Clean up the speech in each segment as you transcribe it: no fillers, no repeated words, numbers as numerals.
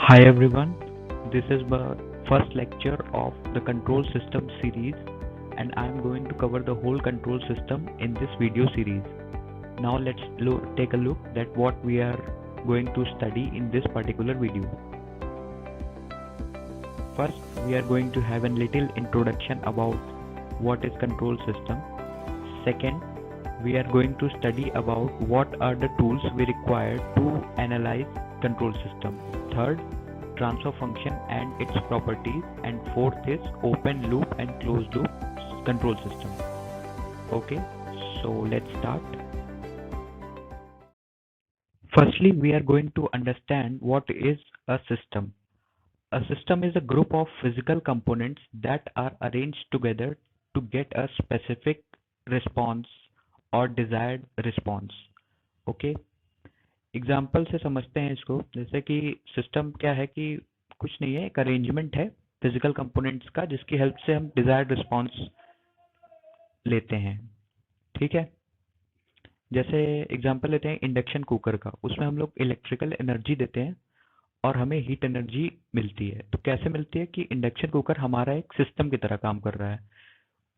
Hi everyone, this is the first lecture of the control system series and I am going to cover the whole control system in this video series. Now let's take a look at what we are going to study in this particular video. First, we are going to have a little introduction about what is control system. Second, we are going to study about what are the tools we require to analyze control system. Third, transfer function and its properties, and fourth is open loop and closed loop control system. Okay, so let's start. Firstly, we are going to understand what is a system. A system is a group of physical components that are arranged together to get a specific response or desired response. Okay, example से समझते हैं इसको। जैसे कि system क्या है कि कुछ नहीं है, एक अरेंजमेंट है फिजिकल कंपोनेंट्स का जिसकी हेल्प से हम डिजायर्ड रिस्पांस लेते हैं। ठीक है, जैसे एग्जांपल लेते हैं इंडक्शन कुकर का, उसमें हम लोग इलेक्ट्रिकल एनर्जी देते हैं और हमें हीट एनर्जी मिलती है। तो कैसे मिलती है कि इंडक्शन कुकर हमारा एक सिस्टम की तरह काम कर रहा है,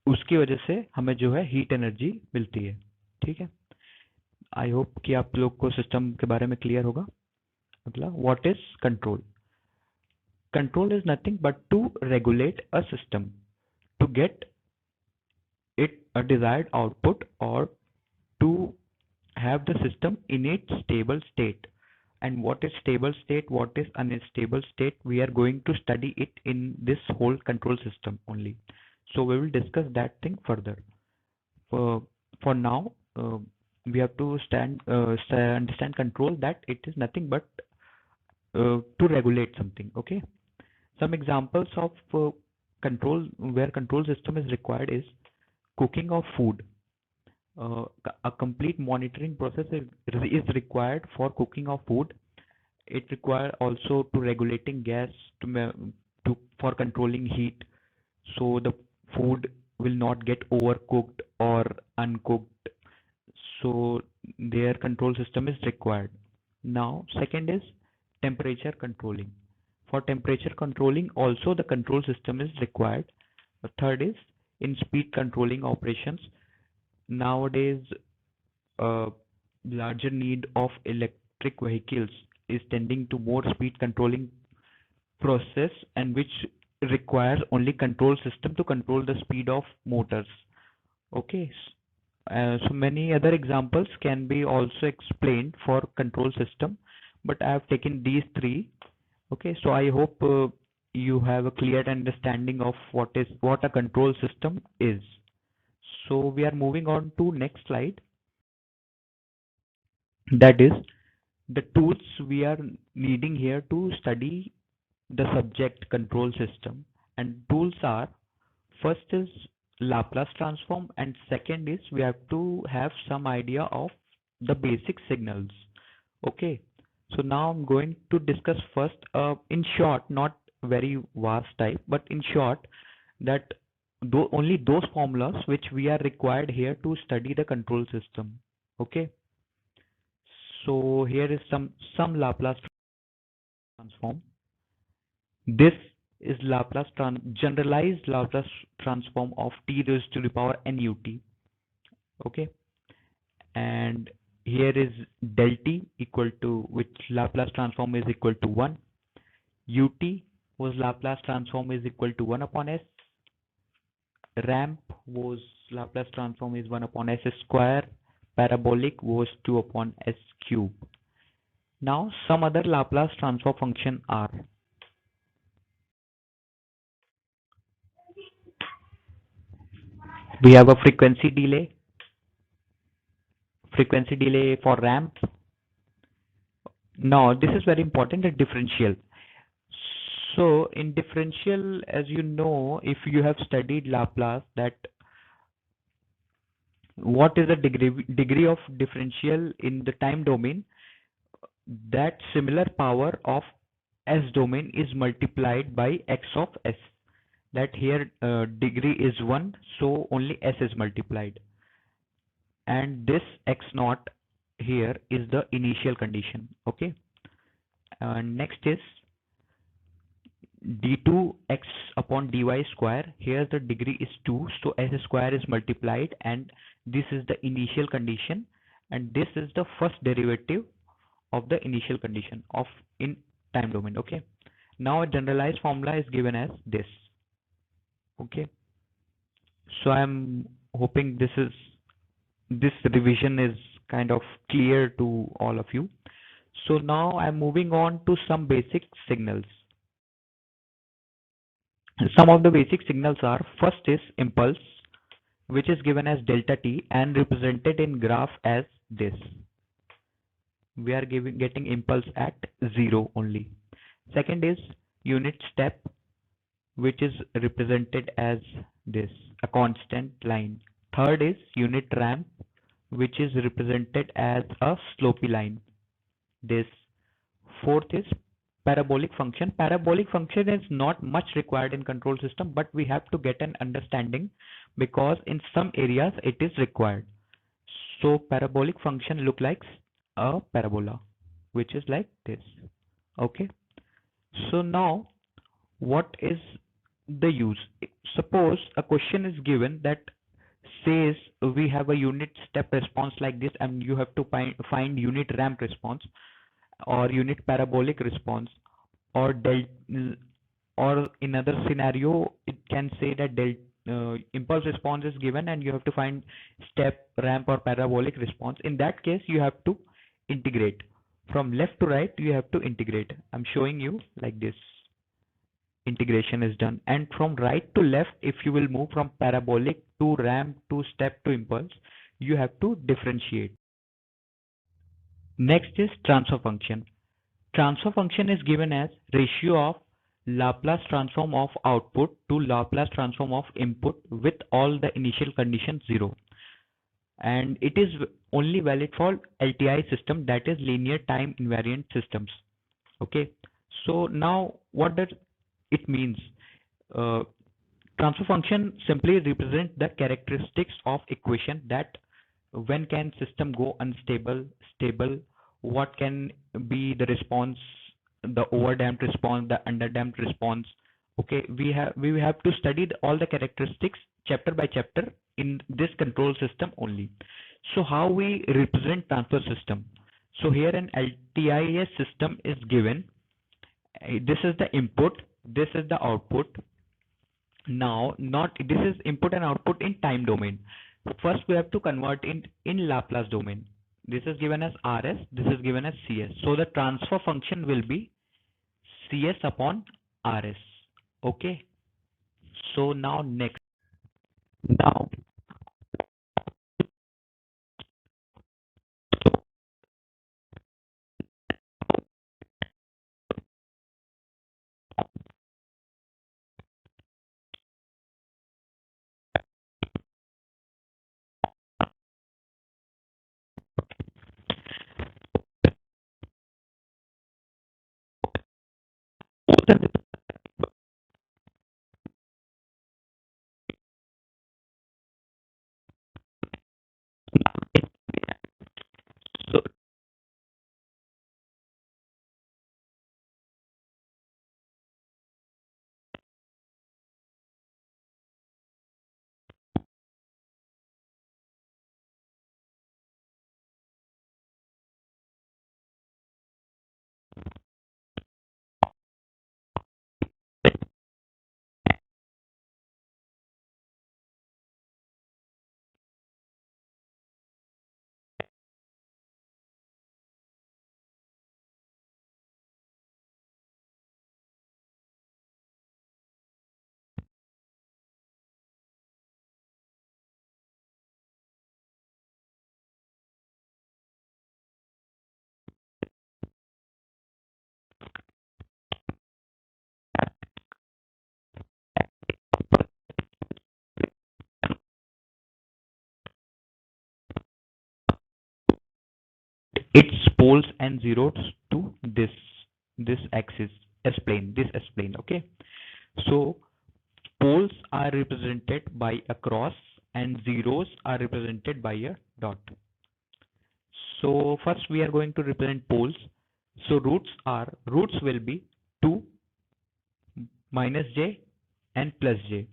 उसकी वजह से हमें जो है हीट एनर्जी मिलती है। ठीक है, आई होप कि आप लोग को सिस्टम के बारे में क्लियर होगा। अगला, what is control? Control is nothing but to regulate a system to get it a desired output or to have the system in its stable state. And what is stable state, what is unstable state, we are going to study it in this whole control system only. So we will discuss that thing further. For now, we have to understand control, that it is nothing but to regulate something. Okay. Some examples of control where control system is required is cooking of food. A complete monitoring process is required for cooking of food. It requires also to regulating gas for controlling heat, so the food will not get overcooked or uncooked. So their control system is required. Now, second is temperature controlling. For temperature controlling, also the control system is required. The third is in speed controlling operations. Nowadays, larger need of electric vehicles is tending to more speed controlling process, and which requires only control system to control the speed of motors. Okay, so many other examples can be also explained for control system, but I have taken these three. Okay, so I hope you have a clear understanding of what a control system is. So we are moving on to next slide. That is the tools we are needing here to study the subject control system. And tools are, first is Laplace transform, and second is we have to have some idea of the basic signals. Okay, so now I'm going to discuss first, in short, not very vast type, but in short, that only those formulas which we are required here to study the control system. Okay, so here is some Laplace transform. This is generalized Laplace transform of t raised to the power n ut. Okay, and here is del t equal to, which Laplace transform is equal to 1. Ut was Laplace transform is equal to 1 upon s. Ramp was Laplace transform is 1 upon s square. Parabolic was 2 upon s cube. Now some other Laplace transfer function are: we have a frequency delay for ramp. Now this is very important, the differential. So in differential, as you know, if you have studied Laplace, that what is the degree of differential in the time domain, that similar power of s domain is multiplied by x of s. That here degree is 1, so only s is multiplied, and this x naught here is the initial condition. Okay, next is d2x upon dy square. Here the degree is 2, so s square is multiplied, and this is the initial condition, and this is the first derivative of the initial condition of in time domain. Okay, now a generalized formula is given as this. Okay, so I'm hoping this revision is kind of clear to all of you. So now I'm moving on to some basic signals. Some of the basic signals are: first is impulse, which is given as delta t and represented in graph as this. We are getting impulse at 0 only. Second is unit step, which is represented as this, a constant line. Third is unit ramp, which is represented as a slopy line, this. Fourth is parabolic function. Parabolic function is not much required in control system, but we have to get an understanding because in some areas it is required. So parabolic function look like a parabola, which is like this. Okay. So now what is the use? Suppose a question is given that says we have a unit step response like this, and you have to find unit ramp response or unit parabolic response, or or in other scenario it can say that impulse response is given and you have to find step, ramp or parabolic response. In that case you have to integrate from left to right. You have to integrate. I'm showing you like this. Integration is done, and from right to left, if you will move from parabolic to ramp to step to impulse, you have to differentiate. Next is transfer function. Transfer function is given as ratio of Laplace transform of output to Laplace transform of input with all the initial conditions 0. And it is only valid for LTI system, that is linear time invariant systems. Okay. So now what does it means? Uh, Transfer function simply represents the characteristics of equation, that when can system go unstable, stable, what can be the response, the overdamped response, the underdamped response. Okay, we have to study all the characteristics chapter by chapter in this control system only. So how we represent transfer system? So here an LTIS system is given. This is the input, this is the output. Now, not this is input and output in time domain. First, we have to convert in Laplace domain. This is given as Rs. This is given as Cs. So the transfer function will be Cs upon Rs. Okay. So now next. Now so its poles and zeros to this axis, S plane, this S plane. Okay. So poles are represented by a cross and zeros are represented by a dot. So first we are going to represent poles. So roots will be 2 minus j and plus j,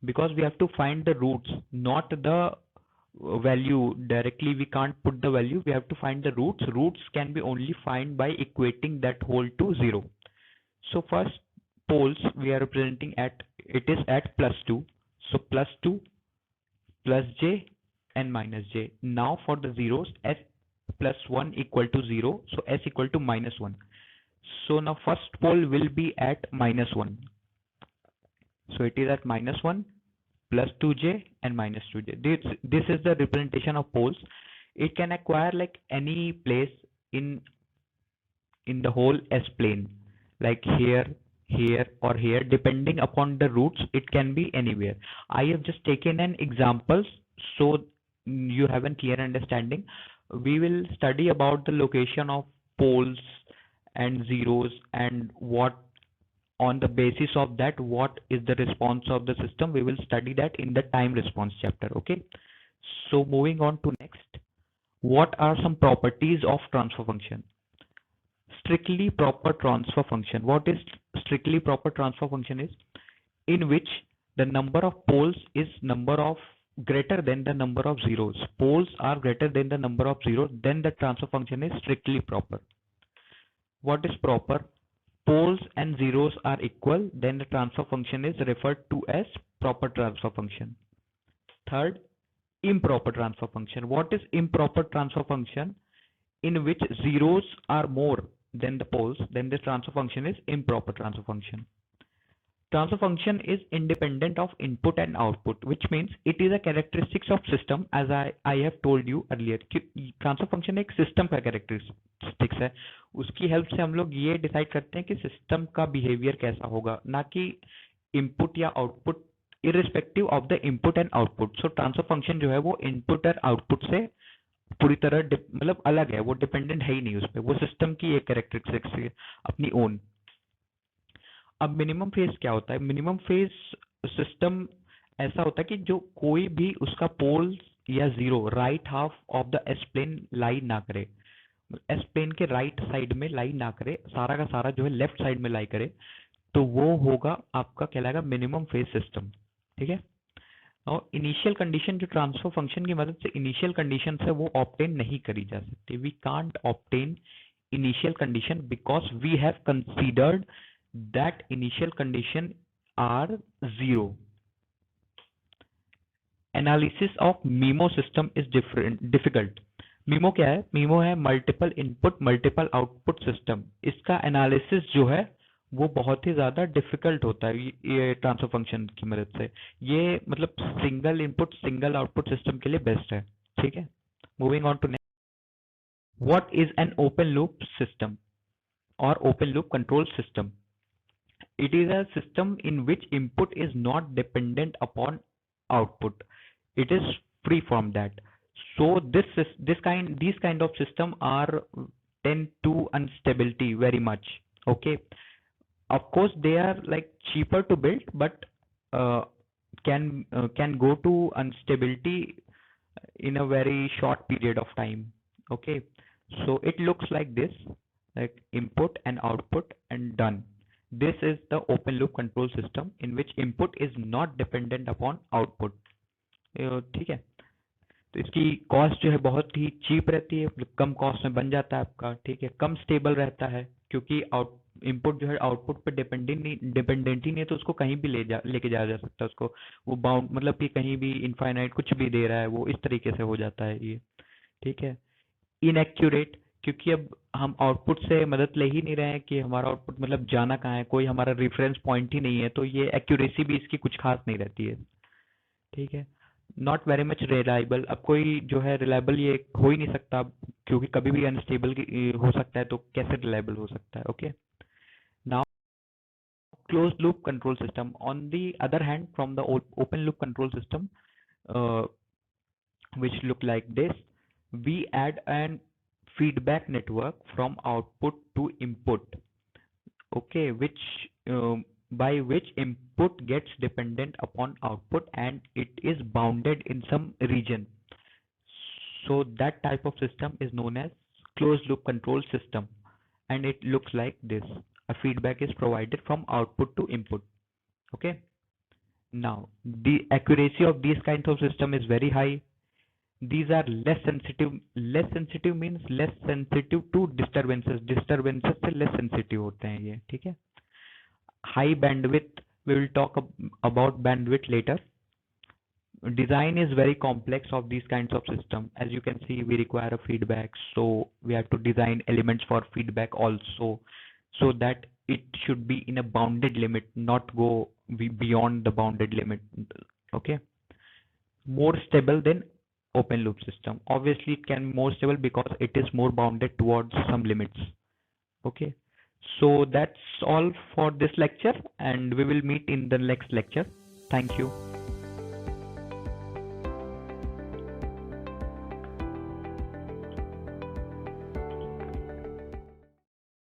because we have to find the roots, not the value directly. We can't put the value, we have to find the roots. Roots can be only find by equating that whole to 0. So first poles we are representing at, it is at plus 2, so plus 2 plus j and minus j. Now for the zeros, s plus 1 equal to 0, so s equal to minus 1. So now first pole will be at minus 1, so it is at minus 1 plus 2j and minus 2j. This is the representation of poles. It can acquire like any place in the whole S plane, like here, here, or here, depending upon the roots. It can be anywhere. I have just taken an examples so you have a clear understanding. We will study about the location of poles and zeros, and what, on the basis of that, what is the response of the system. We will study that in the time response chapter. Okay, so moving on to next, what are some properties of transfer function? Strictly proper transfer function. What is strictly proper transfer function? Is in which the number of poles is number of greater than the number of zeros. Poles are greater than the number of zeros, then the transfer function is strictly proper. What is proper? Poles and zeros are equal, then the transfer function is referred to as proper transfer function. Third, improper transfer function. What is improper transfer function? In which zeros are more than the poles, then the transfer function is improper transfer function. Transfer function is independent of input and output, which means it is a characteristics of system, as I have told you earlier कि transfer function एक system का characteristics है. उसकी help से हम लोग ये decide करते हैं कि सिस्टम का बिहेवियर कैसा होगा, ना कि इनपुट या output, irrespective of the input and output. So transfer function जो है वो इनपुट और आउटपुट से पूरी तरह मतलब अलग है, वो डिपेंडेंट है ही नहीं उस पर, वो सिस्टम की एक कैरेक्टरिस्टिक्स है अपनी ओन. अब मिनिमम फेज क्या होता है? मिनिमम फेज सिस्टम ऐसा होता है कि जो कोई भी उसका पोल या zero right half of the S plane lie ना करे, एस प्लेन के राइट साइड में लाई ना करे, सारा का सारा जो है लेफ्ट साइड में लाई करे, तो वो होगा आपका कहलाएगा मिनिमम फेज सिस्टम. ठीक है. और इनिशियल कंडीशन जो ट्रांसफर फंक्शन की मदद से इनिशियल कंडीशन है वो ऑब्टेन नहीं करी जा सकती. We can't obtain initial condition because we have considered that initial condition are zero. Analysis of MIMO system is difficult. MIMO क्या है? MIMO है multiple input multiple output system. इसका एनालिसिस जो है वो बहुत ही ज्यादा डिफिकल्ट होता है ये ट्रांसफर फंक्शन की मदद से. ये मतलब single input single output system के लिए बेस्ट है. ठीक है. Moving on to what is an open loop system or open loop control system? It is a system in which input is not dependent upon output. It is free from that. So these kind of system are tend to instability very much. Okay, of course they are like cheaper to build, but can go to instability in a very short period of time. Okay, so it looks like this, like input and output and done. This is the open loop control system in which input is not dependent upon output. ठीक है. तो इसकी cost जो है बहुत ही cheap रहती है, कम cost में बन जाता है आपका. ठीक है. कम स्टेबल रहता है क्योंकि इनपुट जो है आउटपुट पे डिपेंडेंट ही नहीं है, तो उसको कहीं भी लेके जाया जा सकता है. उसको वो बाउंड मतलब कि कहीं भी इनफाइनाइट कुछ भी दे रहा है वो इस तरीके से हो जाता है ये. ठीक है. इनएक्यूरेट, क्योंकि अब हम आउटपुट से मदद ले ही नहीं रहे हैं कि हमारा आउटपुट मतलब जाना कहाँ है, कोई हमारा रेफरेंस पॉइंट ही नहीं है, तो ये एक्यूरेसी भी इसकी कुछ खास नहीं रहती है. ठीक है. नॉट वेरी मच रिलायबल, अब कोई जो है रिलायबल ये हो ही नहीं सकता क्योंकि कभी भी अनस्टेबल हो सकता है, तो कैसे रिलायबल हो सकता है. Okay. Now closed loop control system. On the other hand, from the open loop control system, which look like this, we add an feedback network from output to input. Okay, which by which input gets dependent upon output and it is bounded in some region. So that type of system is known as closed loop control system, and it looks like this. A feedback is provided from output to input. Okay. Now, the accuracy of these kinds of system is very high. These are less sensitive. Less sensitive means less sensitive to disturbances. Disturbances से less sensitive होते हैं ये, ठीक है. High bandwidth, we will talk about bandwidth later. Design is very complex of these kinds of system. As you can see, we require a feedback, so we have to design elements for feedback also, so that it should be in a bounded limit, not go beyond the bounded limit. Okay. More stable than open loop system. Obviously it can be more stable because it is more bounded towards some limits. Okay. So that's all for this lecture, and we will meet in the next lecture. Thank you.